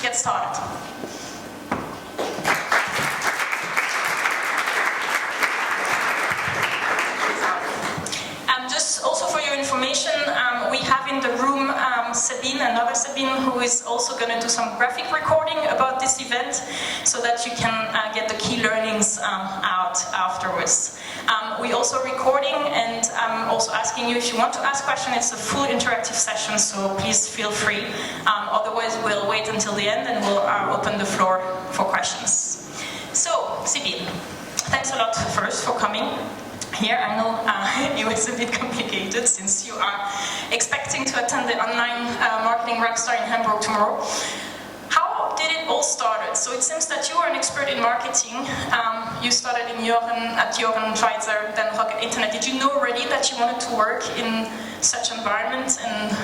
get started. Just also for your information, we have in the room Sabine, another Sabine, who is also going to do some graphic recording about this event, so that you can get the key learnings out afterwards. We're also recording, and I'm also asking you if you want to ask questions. It's a full interactive session, so please feel free. Otherwise, we'll wait until the end and we'll open the floor for questions. So, Sibyll, thanks a lot first for coming here. I know it was a bit complicated since you are expecting to attend the online marketing rockstar in Hamburg tomorrow. How did it all start? So it seems that you are an expert in marketing. You started at Jochen, Schweizer, then Rocket Internet. Did you know already that you wanted to work in such environments and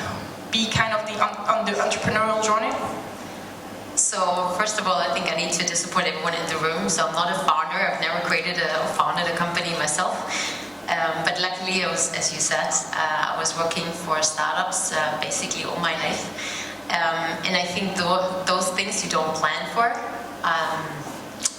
be kind of on the entrepreneurial journey? So first of all, I think I need to disappoint everyone in the room. So I'm not a founder. I've never founded a company myself. But luckily, as you said, I was working for startups basically all my life. And I think those things you don't plan for.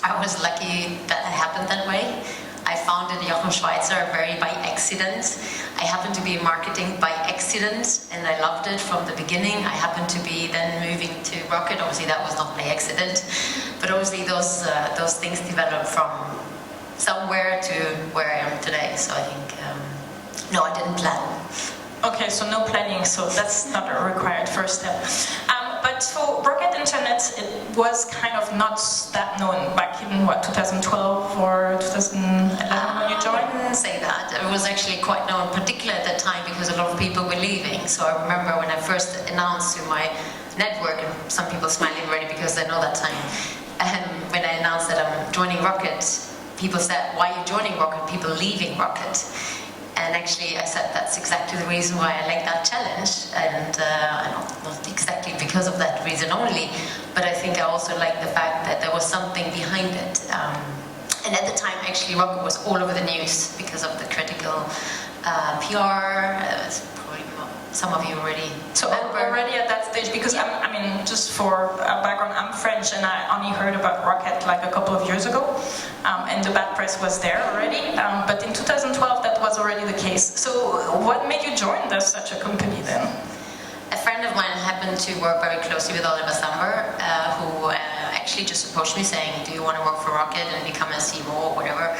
I was lucky that it happened that way. I founded Jochen Schweizer very by accident. I happened to be in marketing by accident, and I loved it from the beginning. I happened to be then moving to Rocket. Obviously, that was not by accident, but obviously those things developed from somewhere to where I am today. So I think no, I didn't plan. Okay, so no planning. So that's not a required first step. But for Rocket Internet, it was kind of not that known back in, what, 2012 or 2011 when you joined? I wouldn't say that. It was actually quite known, particularly at that time, because a lot of people were leaving. So I remember when I first announced to my network, and some people smiling already because they know that time, when I announced that I'm joining Rocket, people said, why are you joining Rocket? People leaving Rocket. And actually, I said that's exactly the reason why I like that challenge, and not exactly because of that reason only, but I think I also like the fact that there was something behind it. And at the time, actually, Rocket was all over the news because of the critical PR. Some of you already. So already at that stage, because yeah. I mean, just for background, I'm French, and I only heard about Rocket like a couple of years ago, and the bad press was there already. But in 2012, that was already the case. So what made you join such a company then? A friend of mine happened to work very closely with Oliver Samwer, who actually just approached me saying, "Do you want to work for Rocket and become a CMO or whatever?"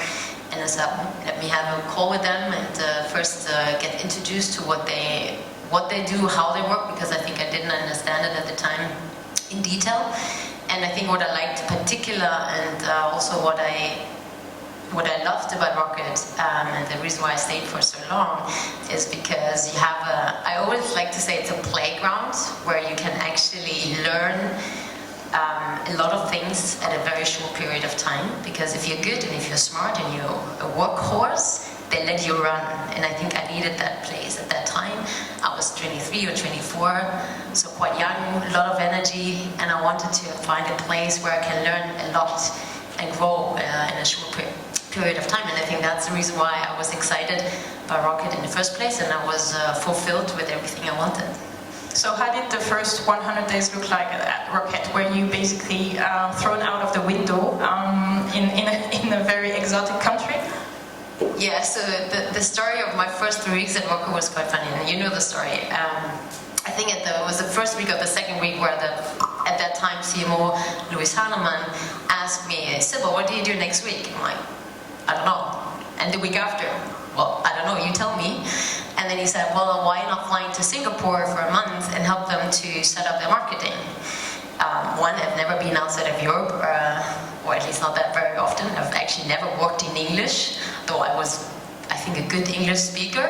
And I said, "Let me have a call with them and first get introduced to what they do, how they work," because I think I didn't understand it at the time in detail. And I think what I liked in particular, and also what I loved about Rocket, and the reason why I stayed for so long, is because you have I always like to say it's a playground where you can actually learn a lot of things at a very short period of time. Because if you're good and if you're smart and you're a workhorse, they let you run, and I think I needed that place at that time. I was 23 or 24, so quite young, a lot of energy, and I wanted to find a place where I can learn a lot and grow in a short period of time. And I think that's the reason why I was excited by Rocket in the first place, and I was fulfilled with everything I wanted. So how did the first 100 days look like at Rocket? Were you basically thrown out of the window in a very exotic country? Yeah, so the story of my first 3 weeks at Rocket was quite funny, and you know the story. I think it was the first week or the second week where at that time CMO Louis Hahnemann asked me, "Sibyll, what do you do next week?" I'm like, "I don't know." And the week after, "Well, I don't know, you tell me." And then he said, "Well, why not flying to Singapore for a month and help them to set up their marketing?" One, I've never been outside of Europe, or at least not that very often. I've actually never worked in English, though I was, I think, a good English speaker.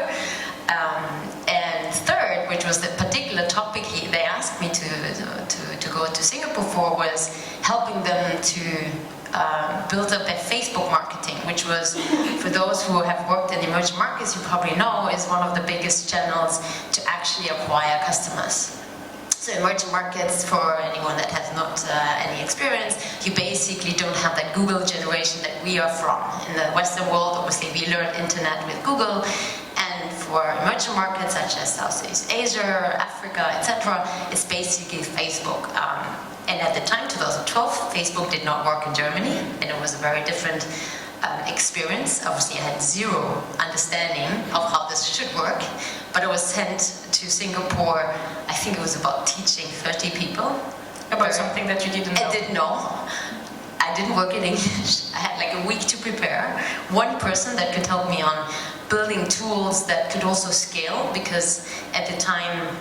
And third, which was the particular topic they asked me to go to Singapore for, was helping them to build up their Facebook marketing, which was, for those who have worked in emerging markets, you probably know, is one of the biggest channels to actually acquire customers. So emerging markets, for anyone that has not any experience, you basically don't have that Google generation that we are from. In the Western world, obviously we learned internet with Google, and for emerging markets such as Southeast Asia, Africa, etc., it's basically Facebook. And at the time, 2012, Facebook did not work in Germany, and it was a very different experience. Obviously, I had zero understanding of how this should work, but I was sent to Singapore. I think it was about teaching 30 people. About something that you didn't know. I didn't know. I didn't work in English. I had like a week to prepare. One person that could help me on building tools that could also scale, because at the time,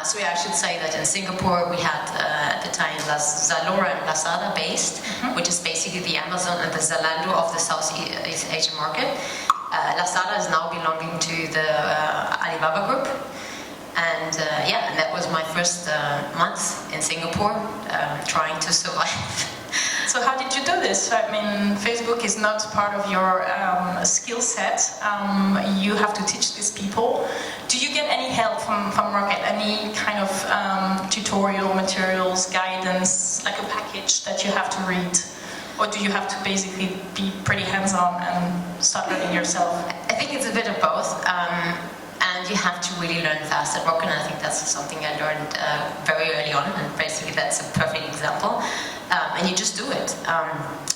so yeah, I should say that in Singapore we had at the time Zalora and Lazada based, which is basically the Amazon and the Zalando of the Southeast Asian market. Lazada is now belonging to the Alibaba group. And yeah, and that was my first month in Singapore, trying to survive. So how did you do this? I mean, Facebook is not part of your skill set. You have to teach these people. Do you get any help from Rocket? Any kind of tutorial materials, guidance, like a package that you have to read? Or do you have to basically be pretty hands-on and start learning yourself? I think it's a bit of both. And you have to really learn fast at Rocket, and I think that's something I learned very early on, and basically that's a perfect example. And you just do it.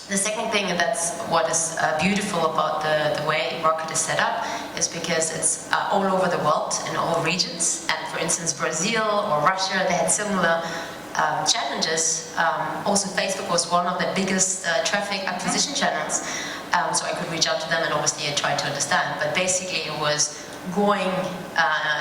The second thing, and that's what is beautiful about the way Rocket is set up, is because it's all over the world, in all regions. And for instance, Brazil or Russia, they had similar challenges. Also, Facebook was one of the biggest traffic acquisition channels, so I could reach out to them, and obviously I tried to understand. But basically, it was going,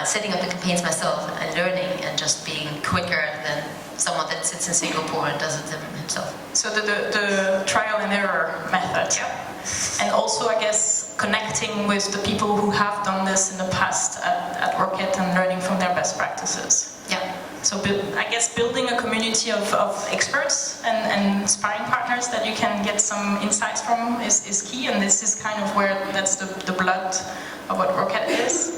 setting up the campaigns myself and learning and just being quicker than someone that sits in Singapore and does it himself. So the trial and error method. Yeah. And also, I guess, connecting with the people who have done this in the past at Rocket and learning from their best practices. Yeah. So I guess building a community of experts and sparring partners that you can get some insights from is key, and this is kind of where that's the blood of what Rocket is.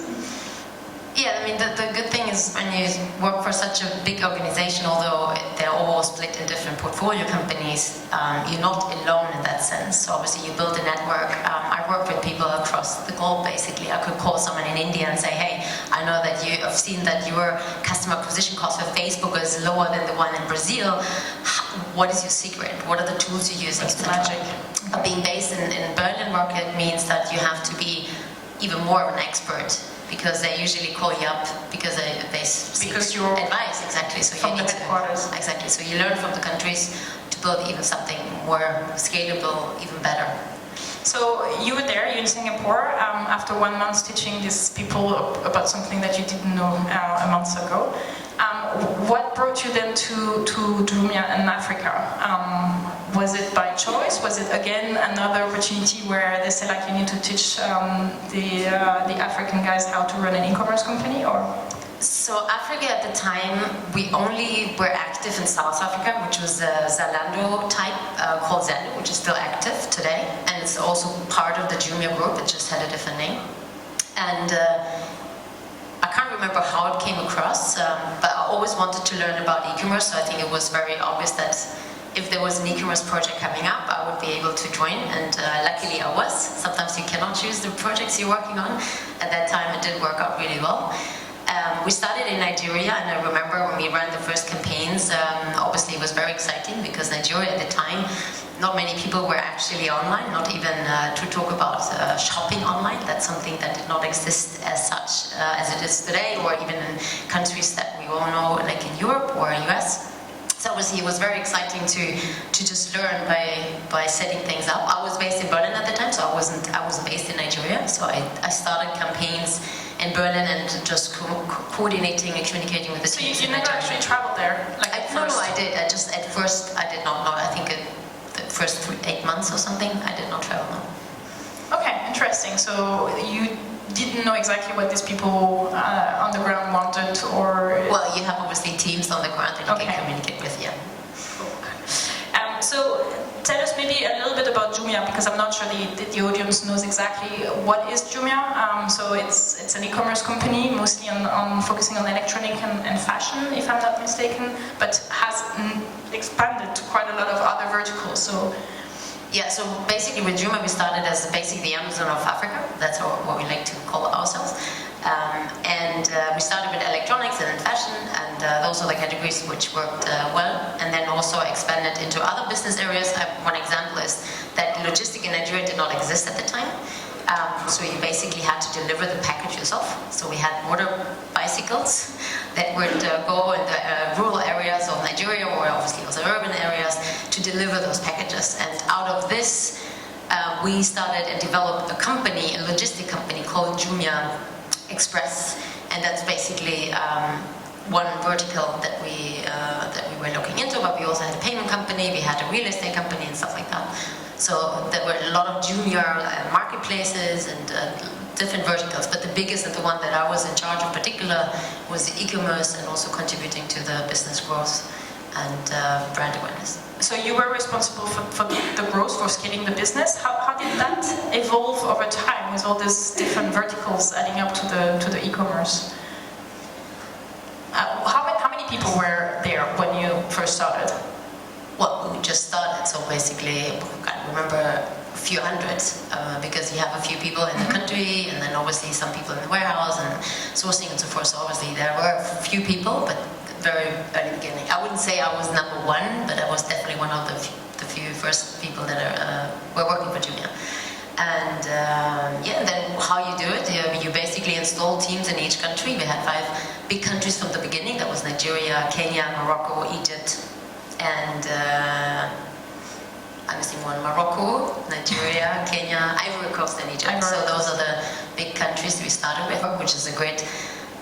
Yeah, I mean, the good thing is when you work for such a big organization, although they're all split in different portfolio companies, you're not alone in that sense. So obviously you build a network. I work with people across the globe, basically. I could call someone in India and say, hey, I know that I've seen that your customer acquisition cost for Facebook is lower than the one in Brazil. What is your secret? What are the tools you're using? That's the magic. Being based in Berlin Rocket means that you have to be even more of an expert, because they usually call you up because they seek you're advice, exactly. So from you need the headquarters. Exactly. So you learn from the countries to build even something more scalable, even better. So you were there, you're in Singapore, after 1 month teaching these people about something that you didn't know a month ago. What brought you then to Jumia in Africa? Was it by choice? Was it again another opportunity where they said like you need to teach the African guys how to run an e-commerce company, or? So Africa at the time, we only were active in South Africa, which was a Zalando type called Zalando, which is still active today, and it's also part of the Jumia group. It just had a different name, and I can't remember how it came across, but I always wanted to learn about e-commerce, so I think it was very obvious that if there was an e-commerce project coming up, I would be able to join, and luckily I was. Sometimes you cannot choose the projects you're working on. At that time, it did work out really well. We started in Nigeria, and I remember when we ran the first campaigns, obviously it was very exciting because Nigeria at the time, not many people were actually online, not even to talk about shopping online. That's something that did not exist as such as it is today, or even in countries that we all know, like in Europe or US. So obviously it was very exciting to just learn by setting things up. I was based in Berlin at the time, so I wasn't based in Nigeria. So I started campaigns in Berlin and just coordinating and communicating with the teams. So you never actually traveled there? Like No, I did. At first I did not know. I think the first 8 months or something, I did not travel. No. Okay, interesting. So you didn't know exactly what these people on the ground wanted, or? Well, you have obviously teams on the ground that you can communicate with, yeah. So tell us maybe a little bit about Jumia, because I'm not sure the audience knows exactly what is Jumia. So it's an e-commerce company, mostly on focusing on electronic and fashion, if I'm not mistaken, but has expanded to quite a lot of other verticals. So. Yeah, so basically with Jumia we started as basically the Amazon of Africa. That's what we like to call ourselves. And we started with electronics and fashion, and those are the categories which worked well. And then also expanded into other business areas. One example is that logistics in Nigeria did not exist at the time. So you basically had to deliver the package yourself. So we had motor bicycles that would go in the rural areas of Nigeria, or obviously also urban areas, to deliver those packages. And out of this, we started and developed a company, a logistic company called Jumia Express. And that's basically one vertical that we were looking into, but we also had a payment company, we had a real estate company and stuff like that. So there were a lot of junior marketplaces and different verticals, but the biggest and the one that I was in charge of particular was the e-commerce, and also contributing to the business growth and brand awareness. So you were responsible for the growth, for scaling the business. How did that evolve over time with all these different verticals adding up to the e-commerce? How many people were there when you first started? Well, we just started, so basically, I remember a few hundred, because you have a few people in the country, and then obviously some people in the warehouse and sourcing and so forth. So obviously there were a few people, but very early beginning. I wouldn't say I was number one, but I was definitely one of the few first people that were working for Jumia. And yeah, then how you do it, you basically install teams in each country. We had 5 big countries from the beginning. That was Nigeria, Kenya, Morocco, Egypt, and I'm missing one: Morocco, Nigeria, Kenya, Ivory Coast, and Egypt. So those are the big countries we started with, which is a great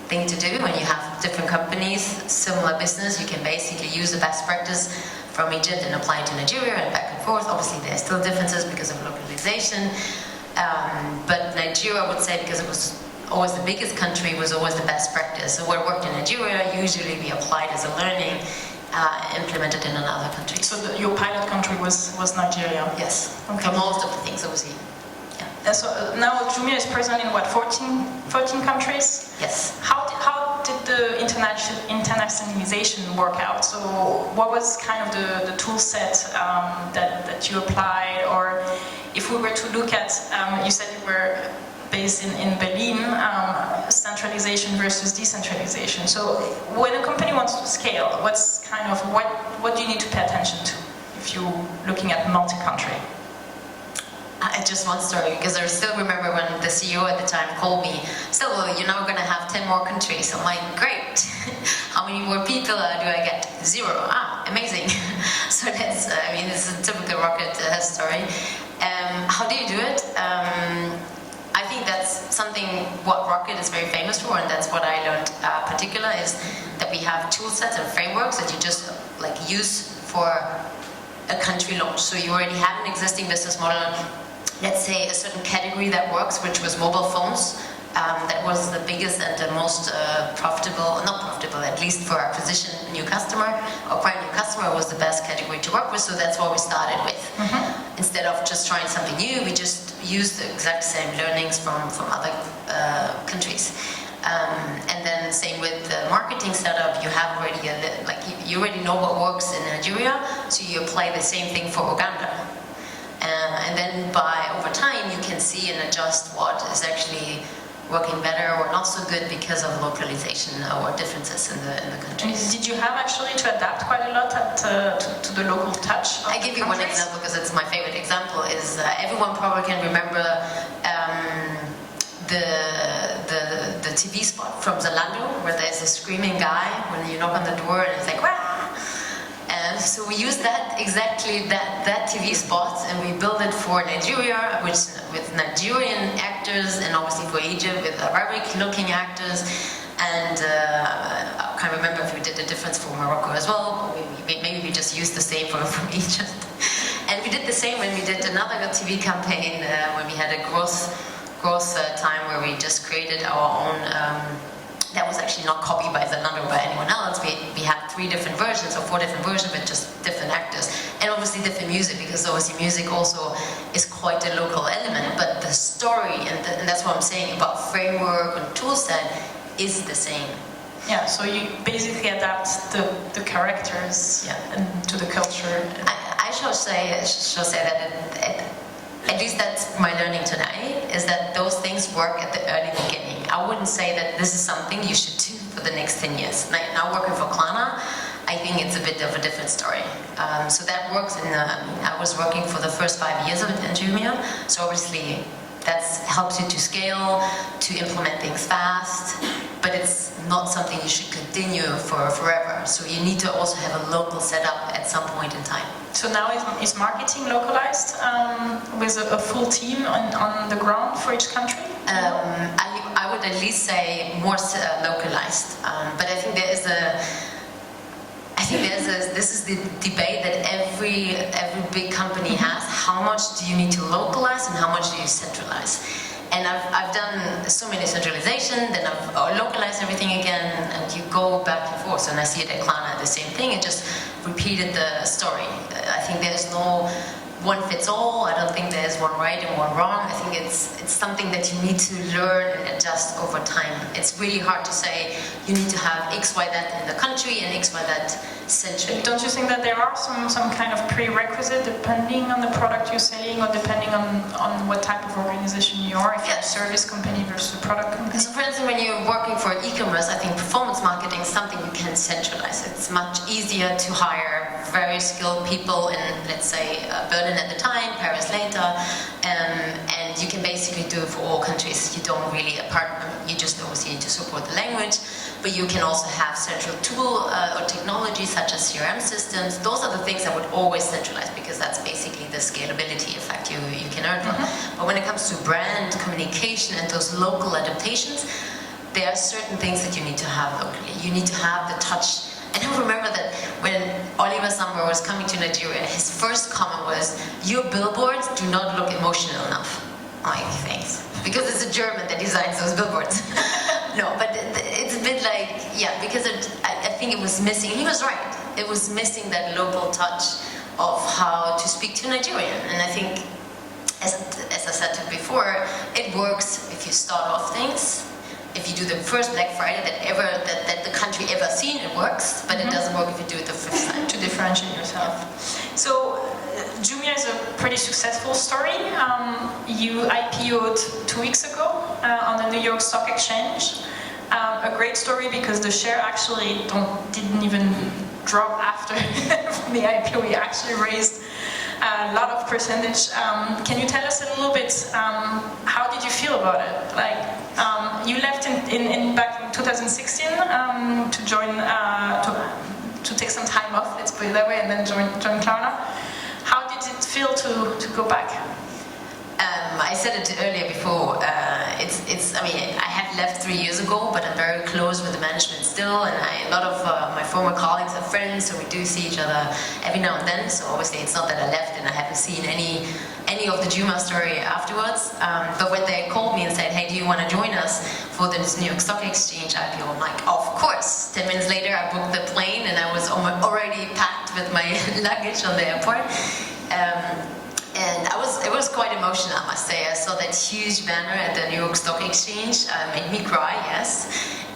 thing to do when you have different companies, similar business. You can basically use the best practice from Egypt and apply it to Nigeria and back and forth. Obviously, there are still differences because of localization, but Nigeria, I would say, because it was always the biggest country, was always the best practice. So what worked in Nigeria, usually we applied as a learning, implemented in another country. So your pilot country was Nigeria? Yes, okay. For most of the things, obviously. Yeah. So now Jumia is present in what, 14 countries? Yes. How did the internationalization work out? So what was kind of the tool set that you applied? Or if we were to look at, you said you were based in Berlin, centralization versus decentralization. So when a company wants to scale, what do you need to pay attention to if you're looking at multi-country? Just one story, because I still remember when the CEO at the time called me, "So you're now going to have 10 more countries." I'm like, "Great! How many more people do I get?" 0. Amazing. So that's, I mean, this is a typical Rocket story. How do you do it? I think that's something what Rocket is very famous for, and that's what I learned particular, is that we have tool sets and frameworks that you just use for a country launch. So you already have an existing business model, let's say a certain category that works, which was mobile phones. That was the biggest and the most profitable, not profitable, at least for acquisition new customer, or acquiring new customer, was the best category to work with, so that's what we started with. Instead of just trying something new, we just used the exact same learnings from other countries. And then same with the marketing setup, you have already, you already know what works in Nigeria, so you apply the same thing for Uganda. And then over time, you can see and adjust what is actually working better or not so good because of localization or differences in the countries. Did you have actually to adapt quite a lot to the local touch? I give you one example because it's my favorite example. Is everyone probably can remember the TV spot from Zalando where there's a screaming guy when you knock on the door and it's like, "Wah!" And so we used exactly that TV spot, and we built it for Nigeria, with Nigerian actors, and obviously for Egypt with Arabic-looking actors. And I can't remember if we did the difference for Morocco as well. Maybe we just used the same from Egypt. And we did the same when we did another TV campaign when we had a growth time where we just created our own. That was actually not copied by Zalando or by anyone else. We had 3 different versions or 4 different versions with just different actors, and obviously different music, because obviously music also is quite a local element. But the story and that's what I'm saying about framework and tool set is the same. Yeah. So you basically adapt the characters and to the culture. I shall say that at least that's my learning tonight, is that those things work at the early beginning. I wouldn't say that this is something you should do for the next 10 years. Now working for Klarna, I think it's a bit of a different story. So that works I was working for the first 5 years of it in Jumia, so obviously that helps you to scale, to implement things fast, but it's not something you should continue for forever. So you need to also have a local setup at some point in time. So now is marketing localized with a full team on the ground for each country? I would at least say more localized, but I think this is the debate that every big company has. How much do you need to localize and how much do you centralize? And I've done so many centralization, then I've localized everything again, and you go back and forth. And I see it at Klarna, the same thing. It just repeated the story. I think there's no one fits all. I don't think there's one right and one wrong. I think it's something that you need to learn and adjust over time. It's really hard to say you need to have X, Y, that in the country and X, Y, that centrally. Don't you think that there are some kind of prerequisite depending on the product you're selling or depending on what type of organization you are, if you're a service company versus a product company? So for instance, when you're working for e-commerce, I think performance marketing is something you can centralize. It's much easier to hire very skilled people in, let's say, Berlin at the time, Paris later, and you can basically do it for all countries. You don't really you just obviously need to support the language, but you can also have central tool or technology such as CRM systems. Those are the things I would always centralize because that's basically the scalability effect you can earn from. But when it comes to brand communication and those local adaptations, there are certain things that you need to have locally. You need to have the touch. And I remember that when Oliver Samwer was coming to Nigeria, his first comment was, "Your billboards do not look emotional enough." I'm like, thanks. Because it's a German that designs those billboards. No, but it's a bit like, yeah, because I think it was missing. He was right. It was missing that local touch of how to speak to a Nigerian. And I think, as I said before, it works if you start off things. If you do the first Black Friday that the country ever seen, it works, but it doesn't work if you do it the fifth time. To differentiate yourself. So Jumia is a pretty successful story. You IPO'd 2 weeks ago on the New York Stock Exchange. A great story because the share actually didn't even drop after the IPO. You actually raised a lot of percentage. Can you tell us a little bit, how did you feel about it? Like, you left back in 2016 to join, to take some time off, let's put it that way, and then join Klarna. How did it feel to go back? I said it earlier before, I mean, I had left 3 years ago, but I'm very close with the management still, and a lot of my former colleagues are friends, so we do see each other every now and then, so obviously it's not that I left and I haven't seen any of the Jumia story afterwards, but when they called me and said, "Hey, do you want to join us for the New York Stock Exchange IPO?" I'm like, of course. 10 minutes later, I booked the plane and I was already packed with my luggage on the airport. And it was quite emotional, I must say. I saw that huge banner at the New York Stock Exchange, made me cry, yes.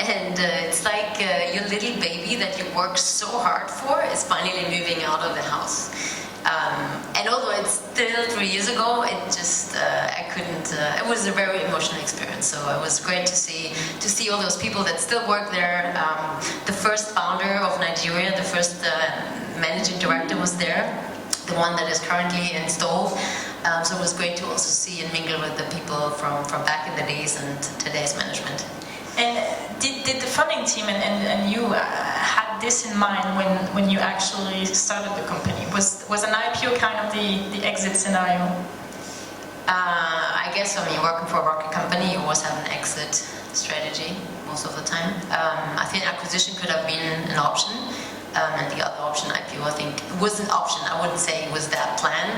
And it's like your little baby that you worked so hard for is finally moving out of the house. And although it's still 3 years ago, it just, I couldn't, it was a very emotional experience. So it was great to see all those people that still work there. The first founder of Nigeria, the first managing director was there. The one that is currently installed. So it was great to also see and mingle with the people from back in the days and today's management. And did the funding team and you had this in mind when you actually started the company? Was an IPO kind of the exit scenario? I guess when you're working for a rocket company, you always have an exit strategy most of the time. I think acquisition could have been an option. And the other option, IPO, I think, was an option. I wouldn't say it was that plan.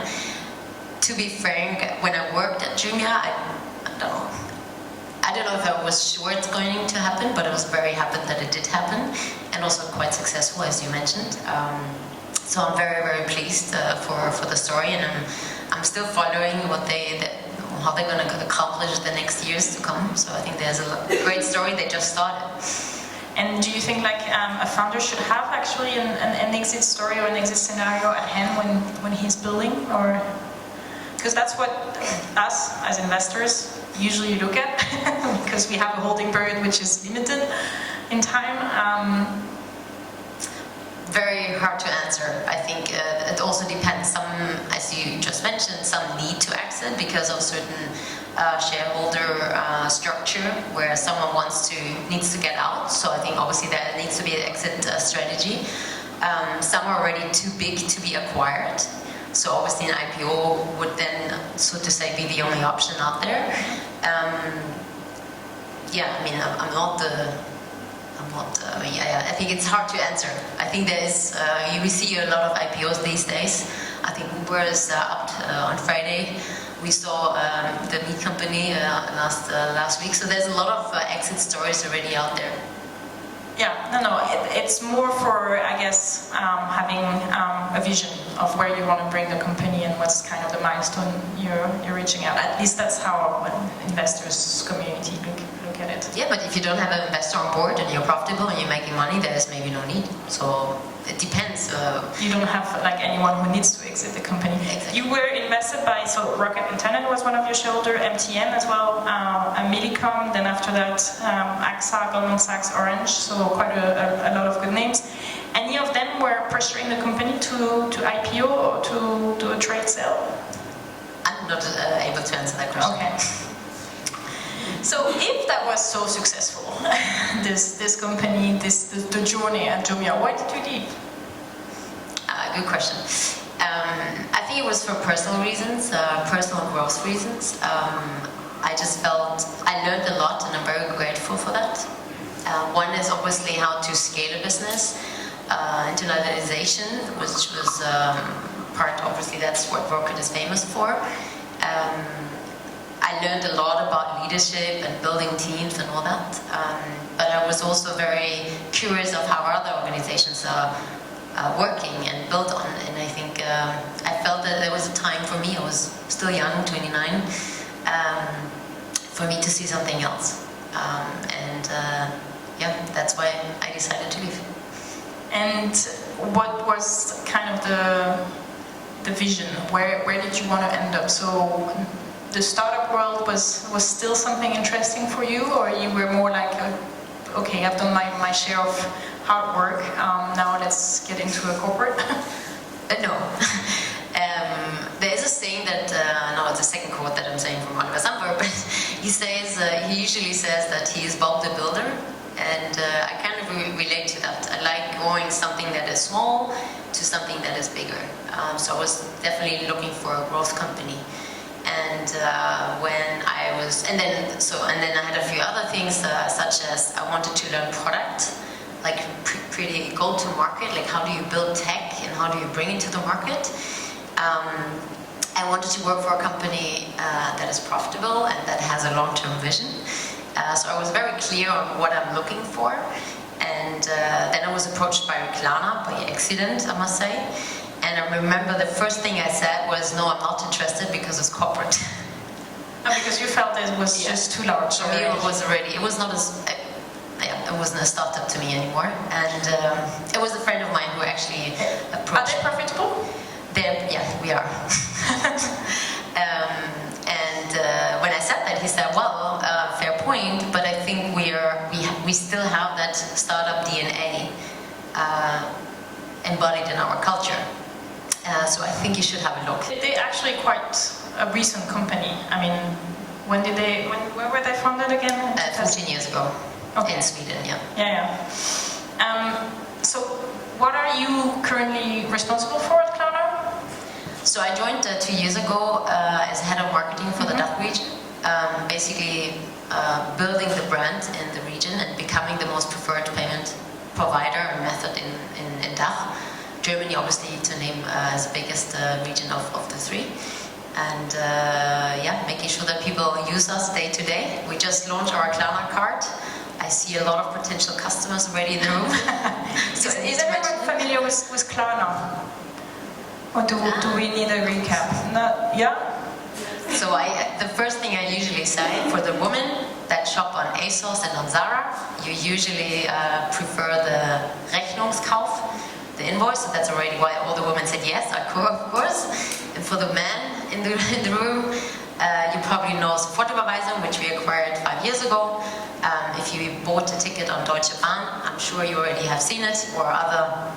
To be frank, when I worked at Jumia, I don't know if I was sure it's going to happen, but I was very happy that it did happen, and also quite successful, as you mentioned. So I'm very, very pleased for the story, and I'm still following how they're going to accomplish the next years to come. So I think there's a great story. They just started. And do you think like a founder should have actually an exit story or an exit scenario at hand when he's building, or? because that's what us as investors usually look at, because we have a holding period which is limited in time. Very hard to answer. I think it also depends. Some, as you just mentioned, some need to exit because of certain shareholder structure where someone needs to get out. So I think obviously there needs to be an exit strategy. Some are already too big to be acquired. So obviously an IPO would then, so to say, be the only option out there. Yeah, I mean, I think it's hard to answer. I think we see a lot of IPOs these days. I think Uber is up on Friday. We saw the meat company last week. So there's a lot of exit stories already out there. Yeah, no, it's more for, I guess, having a vision of where you want to bring the company and what's kind of the milestone you're reaching out. At least that's how investors community look at it. Yeah, but if you don't have an investor on board and you're profitable and you're making money, there's maybe no need. So it depends. You don't have like anyone who needs to exit the company. Exactly. You were invested by, so Rocket Internet was one of your shareholders, MTN as well, Millicom, then after that AXA, Goldman Sachs, Orange, so quite a lot of good names. Any of them were pressuring the company to IPO or to do a trade sale? I'm not able to answer that question. Okay. So if that was so successful, this company, the journey at Jumia, why did you leave? Good question. I think it was for personal reasons, personal growth reasons. I just felt I learned a lot, and I'm very grateful for that. One is obviously how to scale a business, internationalization, which was part. Obviously, that's what Rocket is famous for. I learned a lot about leadership and building teams and all that, but I was also very curious of how other organizations are working and built on, and I think I felt that there was a time for me, I was still young, 29, for me to see something else, yeah, that's why I decided to leave. And what was kind of the vision? Where did you want to end up? So the startup world was still something interesting for you, or you were more like, okay, I've done my share of hard work, now let's get into a corporate? No. There is a saying that, no, it's a second quote that I'm saying from Oliver Sandberg, but he usually says that he is Bob the Builder, and I kind of relate to that. I like going something that is small to something that is bigger. So I was definitely looking for a growth company. And then I had a few other things, such as I wanted to learn product, like pretty go to market, like how do you build tech and how do you bring it to the market. I wanted to work for a company that is profitable and that has a long-term vision. So I was very clear on what I'm looking for. And then I was approached by Klarna by accident, I must say. And I remember the first thing I said was, no, I'm not interested because it's corporate. Because you felt it was just too large. For me, it wasn't a startup to me anymore. And it was a friend of mine who actually approached. Are they profitable? Yeah, we are. When I said that, he said, well, fair point, but I think we still have that startup DNA embodied in our culture. So I think you should have a look. They're actually quite a recent company. I mean, when were they founded again? 14 years ago. Okay. In Sweden, yeah. Yeah. So what are you currently responsible for at Klarna? So I joined 2 years ago as head of marketing for the DACH region. Basically building the brand in the region and becoming the most preferred payment provider and method in DACH. Germany, obviously, to name as the biggest region of the three. And yeah, making sure that people use us day to day. We just launched our Klarna card. I see a lot of potential customers already in the room. So is everyone familiar with Klarna? Or do we need a recap? Yeah? So the first thing I usually say for the women that shop on ASOS and on Zara, you usually prefer the Rechnungskauf, the invoice. So that's already why all the women said yes, of course. And for the men, in the room. You probably know Sofortüberweisung, which we acquired 5 years ago. If you bought a ticket on Deutsche Bahn, I'm sure you already have seen it, or other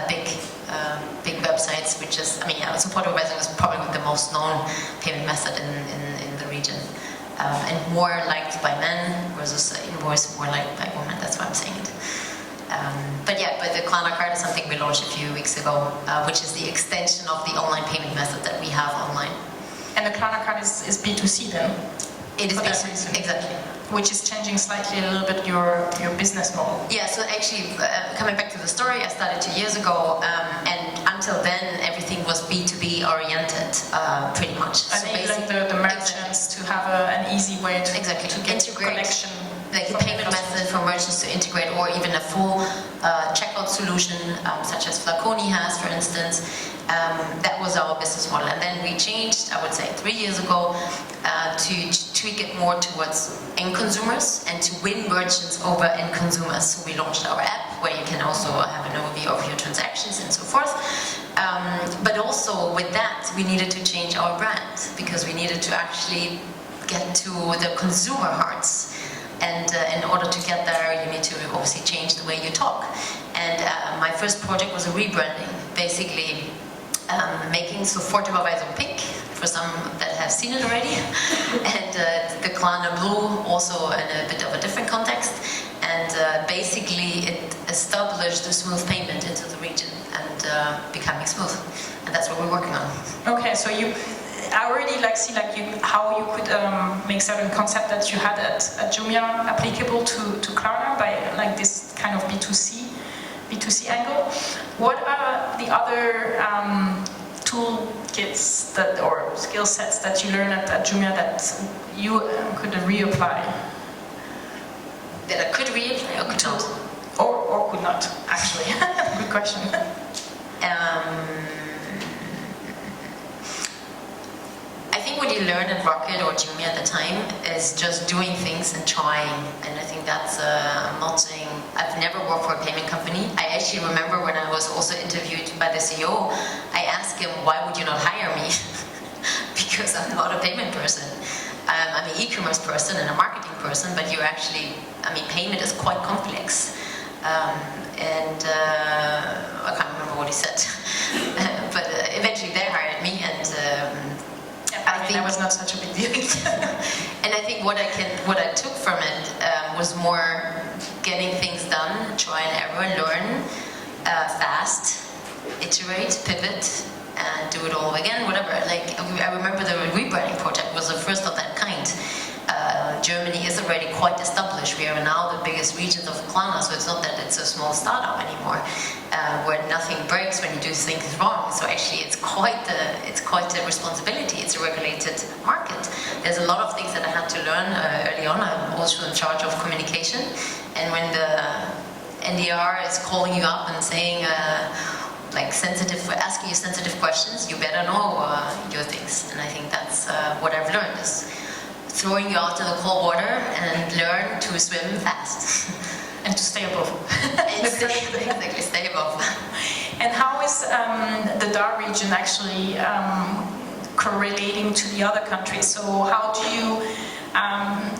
big websites, which is, Sofortüberweisung is probably the most known payment method in the region. And more liked by men versus invoice more liked by women, that's why I'm saying it. But the Klarna card is something we launched a few weeks ago, which is the extension of the online payment method that we have online. And the Klarna card is B2C then? It is for that reason. Exactly. Which is changing slightly a little bit your business model. Yeah, so actually, coming back to the story, I started 2 years ago, and until then, everything was B2B oriented, pretty much. Enabling the merchants to have an easy way to get your collection. Like a payment method for merchants to integrate, or even a full checkout solution, such as Flaconi has, for instance. That was our business model. And then we changed, I would say 3 years ago, to tweak it more towards end consumers and to win merchants over end consumers. So we launched our app, where you can also have an overview of your transactions and so forth. But also with that, we needed to change our brand, because we needed to actually get to the consumer hearts. And in order to get there, you need to obviously change the way you talk. And my first project was a rebranding, basically making Sofortüberweisung pink, for some that have seen it already, and the Klarna blue also in a bit of a different context. And basically it established a smooth payment into the region and becoming smooth. And that's what we're working on. Okay, so I already see how you could make certain concept that you had at Jumia applicable to Klarna by this kind of B2C angle. What are the other toolkits or skill sets that you learned at Jumia that you could reapply? That I could reapply or could not? Or could not, actually. Good question. I think what you learn at Rocket or Jumia at the time is just doing things and trying. And I think that's, I'm not saying, I've never worked for a payment company. I actually remember when I was also interviewed by the CEO, I asked him, why would you not hire me? Because I'm not a payment person. I'm an e-commerce person and a marketing person, but you actually, payment is quite complex. I can't remember what he said. But eventually they hired me, and I think that was not such a big deal. And I think what I took from it was more getting things done, try and error, learn fast, iterate, pivot, and do it all again, whatever. I remember the rebranding project was the first of that kind. Germany is already quite established. We are now the biggest region of Klarna, so it's not that it's a small startup anymore, where nothing breaks when you do things wrong. So actually, it's quite a responsibility. It's a regulated market. There's a lot of things that I had to learn early on. I'm also in charge of communication, and when the NDR is calling you up and saying, asking you sensitive questions, you better know your things. And I think that's what I've learned is throwing you out in the cold water and learn to swim fast. And to stay above. Exactly, stay above. And how is the DACH region actually correlating to the other countries? So how do you,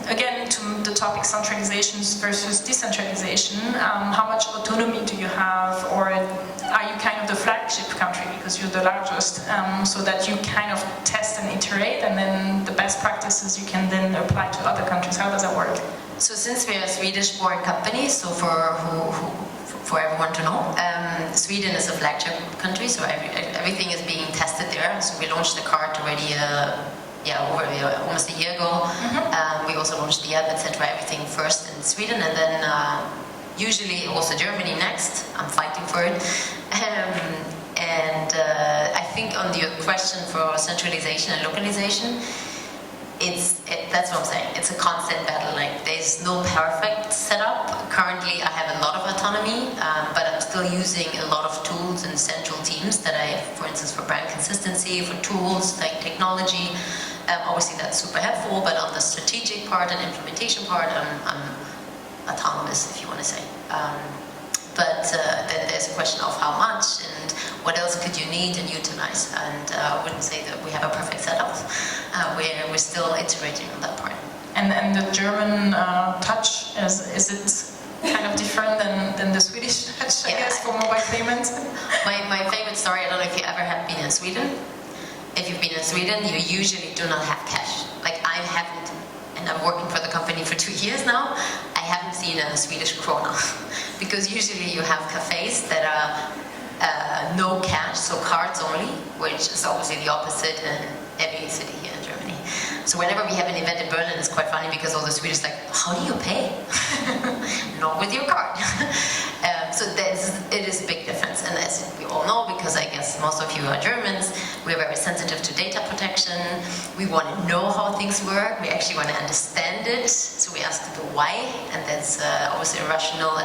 again, to the topic centralizations versus decentralization, how much autonomy do you have, or are you kind of the flagship country because you're the largest, so that you kind of test and iterate, and then the best practices you can then apply to other countries? How does that work? So since we're a Swedish-born company, so for everyone to know, Sweden is a flagship country, so everything is being tested there. So we launched the card already almost a year ago. Mm-hmm. We also launched the app, etc. Everything first in Sweden, and then usually also Germany next. I'm fighting for it. I think on your question for centralization and localization, that's what I'm saying. It's a constant battle. There's no perfect setup. Currently, I have a lot of autonomy, but I'm still using a lot of tools and central teams that for instance, for brand consistency, for tools like technology. Obviously, that's super helpful. But on the strategic part and implementation part, I'm autonomous, if you want to say. But then there's a question of how much and what else could you need and utilize. And I wouldn't say that we have a perfect setup. We're still iterating on that part. And the German touch, is it kind of different than the Swedish touch, I guess, for mobile payments? My favorite story, I don't know if you ever have been in Sweden. If you've been in Sweden, you usually do not have cash. Like I haven't, and I'm working for the company for 2 years now, I haven't seen a Swedish krona. Because usually you have cafes that are no cash, so cards only, which is obviously the opposite in every city here in Germany. So whenever we have an event in Berlin, it's quite funny because all the Swedes are like, how do you pay? Not with your card. So it is a big difference. And as we all know, because I guess most of you are Germans, we're very sensitive to data protection. We want to know how things work. We actually want to understand it. So we ask the why, and that's obviously a rational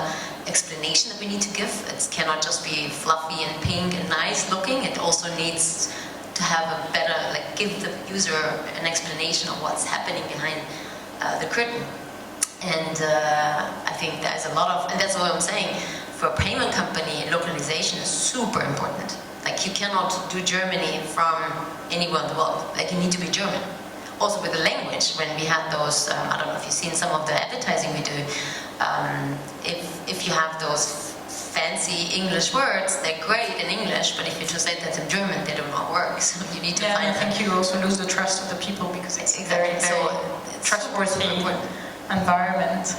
explanation that we need to give. It cannot just be fluffy and pink and nice looking. It also needs to have a better, like give the user an explanation of what's happening behind the curtain. And I think there's a lot of, and that's what I'm saying, for a payment company, localization is super important. Like you cannot do Germany from anywhere in the world. Like you need to be German. Also with the language, when we had those, I don't know if you've seen some of the advertising we do, if you have those fancy English words, they're great in English, but if you translate that in German, they do not work. So you need to find I think you also lose the trust of the people because it's exactly. very, very trustworthy environment.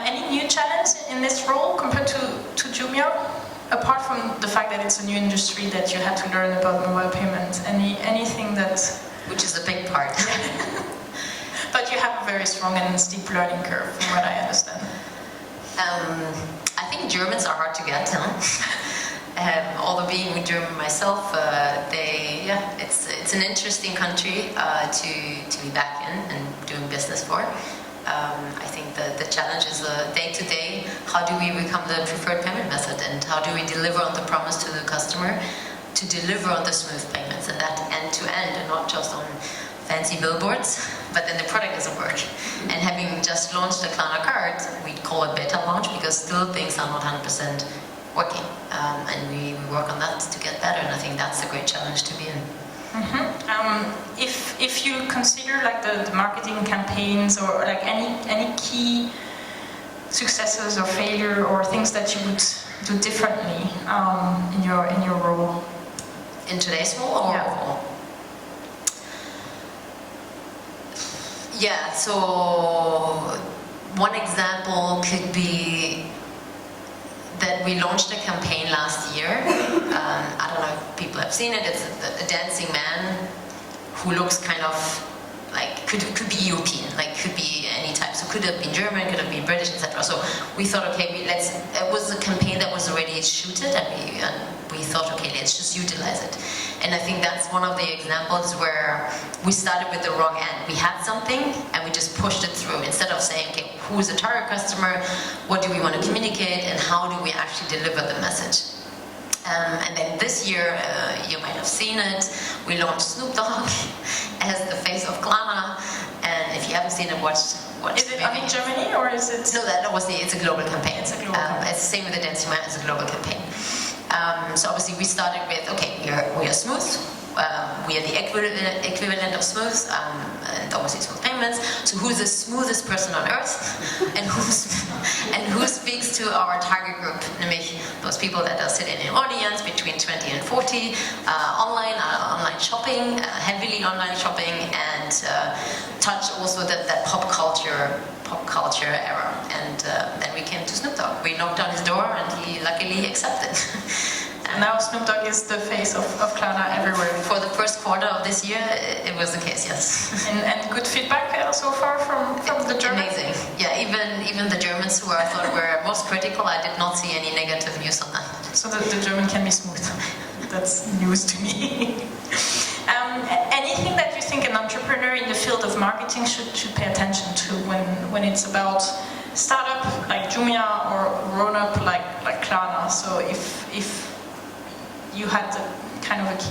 Any new challenge in this role compared to Jumia? Apart from the fact that it's a new industry that you had to learn about mobile payments, anything that... Which is a big part. But you have a very strong and steep learning curve, from what I understand. I think Germans are hard to get, although being with German myself, it's an interesting country to be back in and doing business for. I think the challenge is day to day, how do we become the preferred payment method and how do we deliver on the promise to the customer to deliver on the smooth payments and that end to end and not just on fancy billboards, but then the product doesn't work. And having just launched the Klarna card, we call it beta launch because still things are not 100% working. And we work on that to get better, and I think that's a great challenge to be in. If you consider like the marketing campaigns or like any key successes or failure or things that you would do differently in your role? In today's role or overall? Yeah, so one example could be that we launched a campaign last year. I don't know if people have seen it. It's a dancing man who looks kind of like, could be European, like could be any type. So could have been German, could have been British, etc. So we thought, okay, it was a campaign that was already shooted, and we thought, okay, let's just utilize it. And I think that's one of the examples where we started with the wrong end. We had something and we just pushed it through instead of saying, okay, who's the target customer, what do we want to communicate, and how do we actually deliver the message. And then this year, you might have seen it, we launched Snoop Dogg as the face of Klarna, and if you haven't seen it, watch Is it only Germany or is it? No, it's a global campaign. It's a global campaign. It's the same with the Dancing Man, it's a global campaign. So obviously we started with, okay, we are smooth, we are the equivalent of smooth, and obviously smooth payments. So who's the smoothest person on earth, and who speaks to our target group, namely those people that are sitting in an audience between 20 and 40, online shopping, heavily online shopping, and touch also that pop culture era. And then we came to Snoop Dogg. We knocked on his door and he luckily accepted. And now Snoop Dogg is the face of Klarna everywhere. For the first quarter of this year, it was the case, yes. And good feedback so far from the Germans? Amazing. Yeah, even the Germans who I thought were most critical, I did not see any negative news on that. So the German can be smooth. That's news to me. Anything that you think an entrepreneur in the field of marketing should pay attention to when it's about startup like Jumia or grown-up like Klarna? So if you had kind of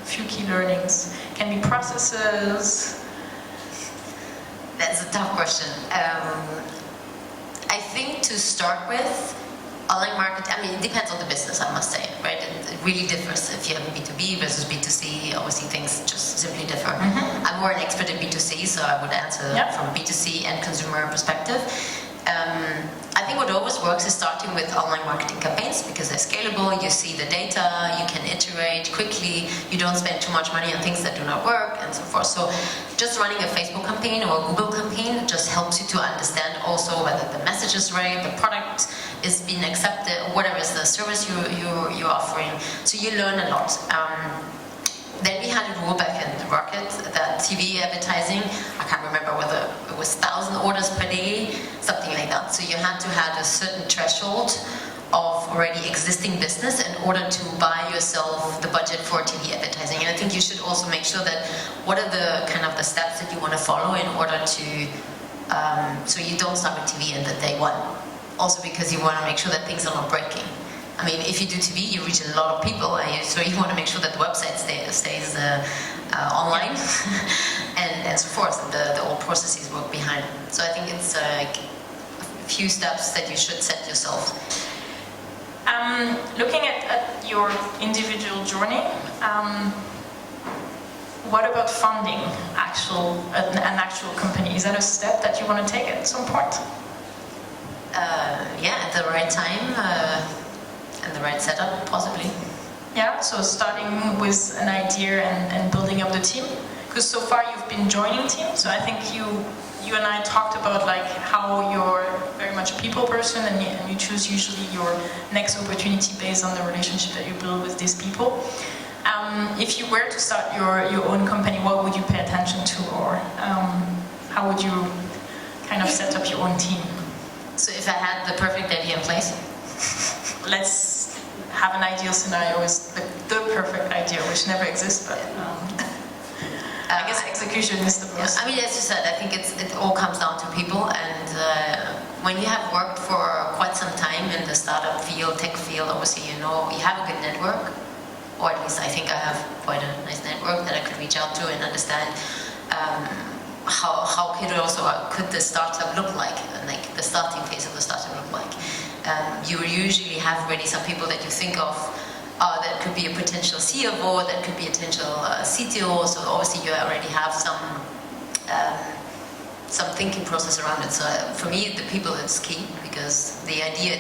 few key learnings, can be processes? That's a tough question. I think to start with, online marketing, I mean, it depends on the business, I must say, right? It really differs if you have B2B versus B2C. Obviously, things just simply differ. I'm more an expert in B2C, so I would answer from B2C and consumer perspective. I think what always works is starting with online marketing campaigns because they're scalable, you see the data, you can iterate quickly, you don't spend too much money on things that do not work, and so forth. So just running a Facebook campaign or a Google campaign just helps you to understand also whether the message is right, the product is being accepted, or whatever is the service you're offering. So you learn a lot. Then we had a rule back in the Rocket that TV advertising, I can't remember whether it was 1,000 orders per day, something like that. So you had to have a certain threshold of already existing business in order to buy yourself the budget for TV advertising. And I think you should also make sure that what are the kind of the steps that you want to follow in order to, so you don't start with TV in the day one. Also because you want to make sure that things are not breaking. I mean, if you do TV, you reach a lot of people, so you want to make sure that the website stays online and so forth, and the old processes work behind. So I think it's a few steps that you should set yourself. Looking at your individual journey, what about funding an actual company? Is that a step that you want to take at some point? Yeah, at the right time. And the right setup, possibly. Yeah, so starting with an idea and building up the team. Because so far you've been joining teams, so I think you and I talked about like how you're very much a people person and you choose usually your next opportunity based on the relationship that you build with these people. If you were to start your own company, what would you pay attention to, or how would you kind of set up your own team? So if I had the perfect idea in place? Let's have an ideal scenario is the perfect idea, which never exists, but I guess execution is the most. Yeah, I mean, as you said, I think it all comes down to people, and when you have worked for quite some time in the startup field, tech field, obviously you know you have a good network, or at least I think I have quite a nice network that I could reach out to and understand how could the startup look like the starting phase of the startup look like. You usually have already some people that you think of that could be a potential CFO, that could be a potential CTO, so obviously you already have some thinking process around it. So for me, the people is key, because the idea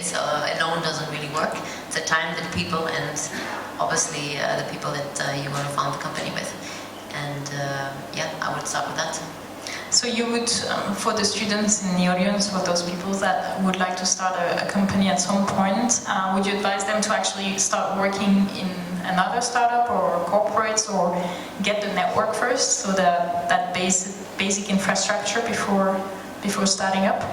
alone doesn't really work. It's the time, the people, and obviously the people that you want to found the company with. And yeah, I would start with that. So you would, for the students in the audience, for those people that would like to start a company at some point, would you advise them to actually start working in another startup or corporates, or get the network first, so that basic infrastructure before starting up?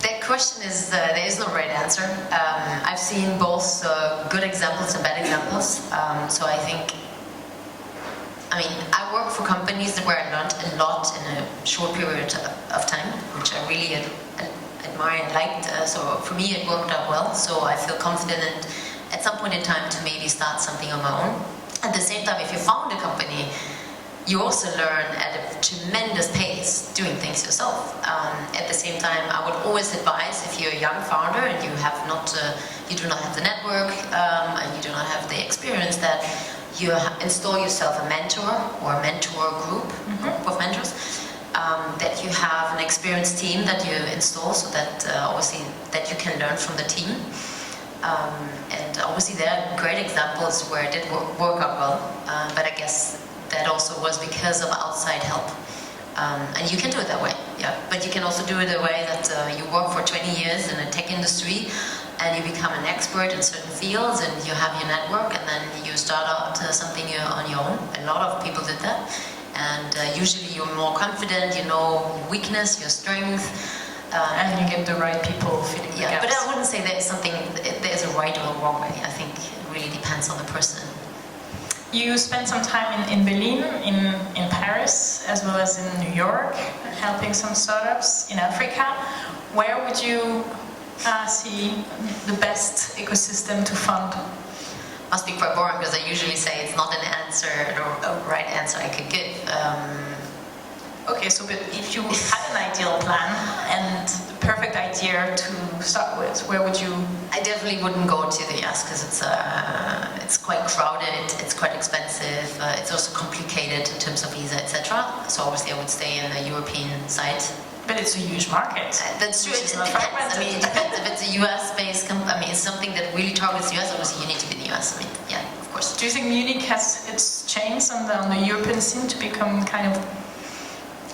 That question is, there is no right answer. I've seen both good examples and bad examples. So I think, I mean, I work for companies where I learned a lot in a short period of time, which I really admire and liked. So for me, it worked out well. So I feel confident at some point in time to maybe start something on my own. At the same time, if you found a company, you also learn at a tremendous pace doing things yourself. At the same time, I would always advise, if you're a young founder and you do not have the network and you do not have the experience, that you install yourself a mentor or a mentor group of mentors, that you have an experienced team that you install, so that obviously that you can learn from the team. And obviously there are great examples where it did work out well, but I guess that also was because of outside help. And you can do it that way, yeah. But you can also do it the way that you work for 20 years in a tech industry, and you become an expert in certain fields, and you have your network, and then you start out something on your own. A lot of people did that, and usually you're more confident, you know your weakness, your strength, and you get the right people filling the gaps. But I wouldn't say there's a right or a wrong way. I think it really depends on the person. You spent some time in Berlin, in Paris, as well as in New York, helping some startups in Africa. Where would you see the best ecosystem to fund? Must be quite boring, because I usually say it's not an answer or a right answer I could give. Okay, so but if you had an ideal plan and the perfect idea to start with, where would you? I definitely wouldn't go to the US because it's quite crowded, it's quite expensive, it's also complicated in terms of visa, etc. So obviously I would stay in the European side. But it's a huge market. That's true. It depends. I mean, it depends if it's a US-based company. I mean, it's something that really targets the US. Obviously, you need to be in the US. I mean, yeah, of course. Do you think Munich has its chains on the European scene to become kind of?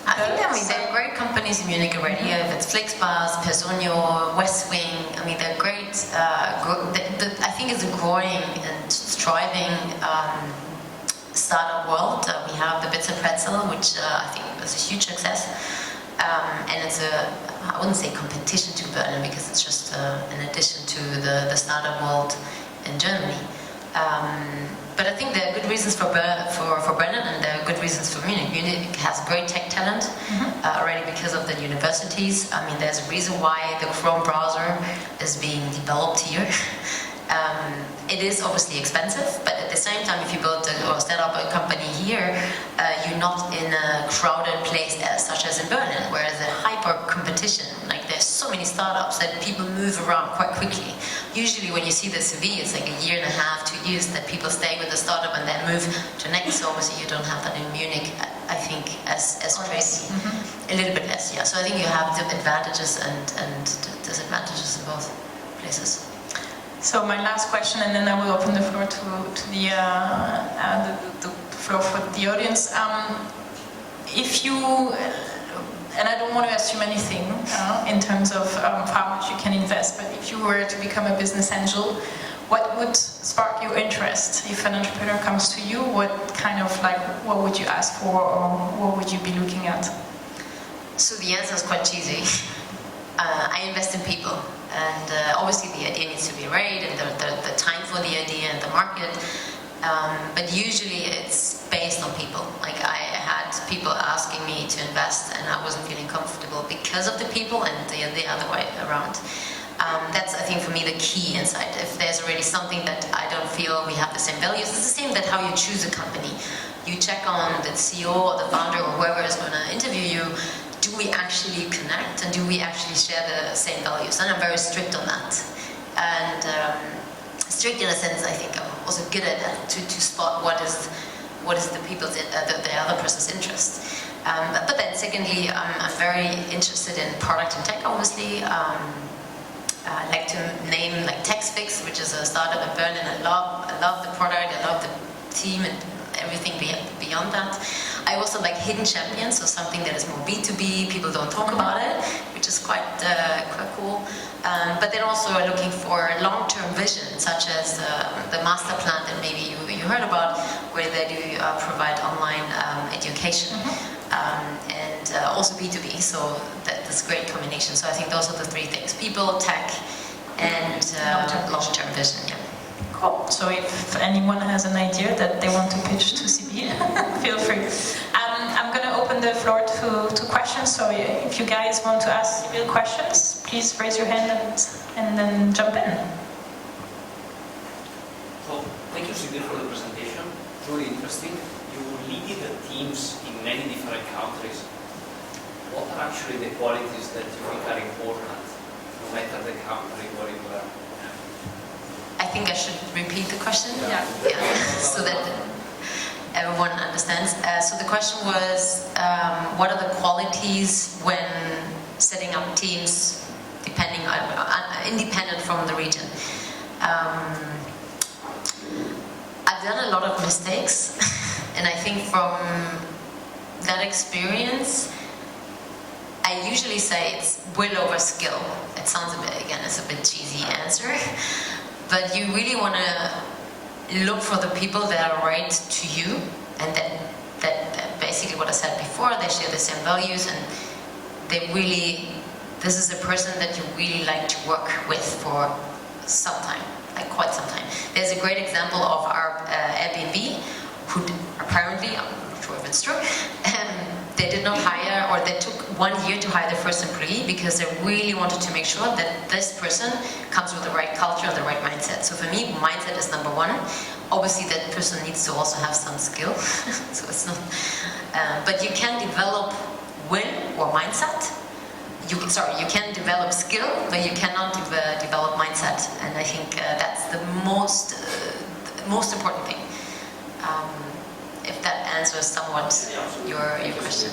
I think there are great companies in Munich already. If it's Flixbus, Personio, West Wing. I mean, they're great. I think it's a growing and thriving startup world. We have the Bits and Pretzel, which I think was a huge success. And it's I wouldn't say competition to Berlin because it's just an addition to the startup world in Germany. But I think there are good reasons for Berlin and there are good reasons for Munich. Munich has great tech talent already because of the universities. I mean, there's a reason why the Chrome browser is being developed here. It is obviously expensive, but at the same time, if you build or set up a company here, you're not in a crowded place such as in Berlin, where there's a hyper competition. Like there's so many startups that people move around quite quickly. Usually when you see the CV, it's like 1.5 years, 2 years that people stay with the startup and then move to next. So obviously you don't have that in Munich, I think, as crazy. A little bit less, yeah. So I think you have the advantages and disadvantages in both places. So my last question, and then I will open the floor to the floor for the audience. If you, and I don't want to assume anything in terms of how much you can invest, but if you were to become a business angel, what would spark your interest? If an entrepreneur comes to you, what kind of what would you ask for, or what would you be looking at? So the answer is quite cheesy. I invest in people. And obviously the idea needs to be right, and the time for the idea and the market. But usually it's based on people. Like I had people asking me to invest, and I wasn't feeling comfortable because of the people, and the other way around. That's, I think, for me the key insight. If there's already something that I don't feel we have the same values, it's the same that how you choose a company. You check on the CEO or the founder or whoever is going to interview you. Do we actually connect, and do we actually share the same values? And I'm very strict on that. And strict in a sense, I think I'm also good at that, to spot what is the people's the other person's interest. But then secondly, I'm very interested in product and tech. Obviously, I like to name like TextFix, which is a startup in Berlin. I love the product. I love the team and everything beyond that. I also like hidden champions, so something that is more B2B, people don't talk about it, which is quite cool. But then also looking for long-term vision, such as the master plan that maybe you heard about, where they do provide online education, and also B2B, so that's a great combination. So I think those are the three things: people, tech, and long-term vision. Yeah. Cool. So if anyone has an idea that they want to pitch to Sibyll, feel free. I'm going to open the floor to questions. So if you guys want to ask Sibyll questions, please raise your hand and then jump in. So thank you, Sibyll, for the presentation. Really interesting. You lead the teams in many different countries. What are actually the qualities that you think are important, no matter the country where you are? I think I should repeat the question, Yeah. So that everyone understands. So the question was, what are the qualities when setting up teams, independent from the region? I've done a lot of mistakes, and I think from that experience, I usually say it's will over skill. It sounds it's a bit cheesy answer. But you really want to look for the people that are right to you, and that basically what I said before, they share the same values, and this is a person that you really like to work with for some time, like quite some time. There's a great example of our Airbnb, who apparently, I'm not sure if it's true, they did not hire, or they took 1 year to hire the first employee because they really wanted to make sure that this person comes with the right culture and the right mindset. So for me, mindset is number one. Obviously, that person needs to also have some skill. So it's not, but you can develop will or mindset. You can develop skill, but you cannot develop mindset. And I think that's the most important thing. If that answers somewhat your question.